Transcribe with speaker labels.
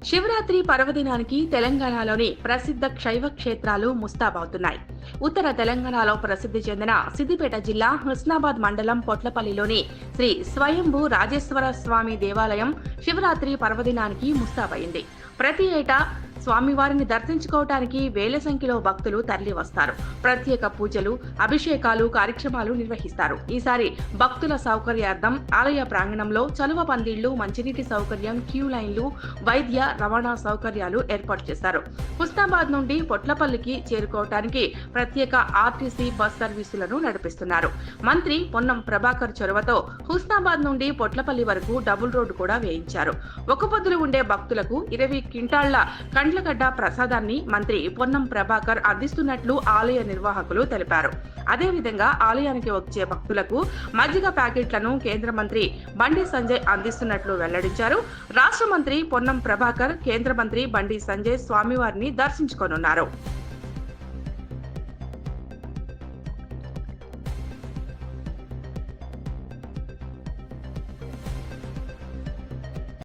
Speaker 1: శివరాత్రి పర్వదినానికి తెలంగాణలోని ప్రసిద్ధ శైవ క్షేత్రాలు ముస్తాబవుతున్నాయి. ఉత్తర తెలంగాణలో ప్రసిద్ధి చెందిన సిద్దిపేట జిల్లా హుస్నాబాద్ మండలం పొట్లపల్లిలోని శ్రీ స్వయంభూ రాజేశ్వర స్వామి దేవాలయం శివరాత్రి పర్వదినానికి ముస్తాబైంది. ప్రతి ఏటా స్వామివారిని దర్శించుకోవటానికి వేల సంఖ్యలో భక్తులు తరలివస్తారు. ప్రత్యేక పూజలు, అభిషేకాలు కార్యక్రమాలు నిర్వహిస్తారు. ఈసారి భక్తుల సౌకర్యార్థం ఆలయ ప్రాంగణంలో చలువ పందిళ్లు, మంచినీటి సౌకర్యం, క్యూ లైన్లు, వైద్య రవాణా సౌకర్యాలు ఏర్పాటు చేశారు. హుస్నాబాద్ నుండి పొట్లపల్లికి చేరుకోవటానికి ప్రత్యేక ఆర్టీసీ బస్ సర్వీసులను నడిపిస్తున్నారు. మంత్రి పొన్నం ప్రభాకర్ చొరవతో హుస్నాబాద్ నుండి పొట్లపల్లి వరకు డబుల్ రోడ్డు కూడా వేయించారు. ఒక్కపొద్దులు ఉండే భక్తులకు 20 క్వింటాళ్ల కండ్లగడ్డ ప్రసాదాన్ని మంత్రి పొన్నం ప్రభాకర్ అందిస్తున్నట్లు ఆలయ నిర్వాహకులు తెలిపారు. అదేవిధంగా ఆలయానికి వచ్చే భక్తులకు మజ్జిగ ప్యాకెట్లను కేంద్ర మంత్రి బండి సంజయ్ అందిస్తున్నట్లు వెల్లడించారు. రాష్ట్ర మంత్రి పొన్నం ప్రభాకర్, కేంద్ర మంత్రి బండి సంజయ్ స్వామివారిని దర్శించుకోనున్నారు.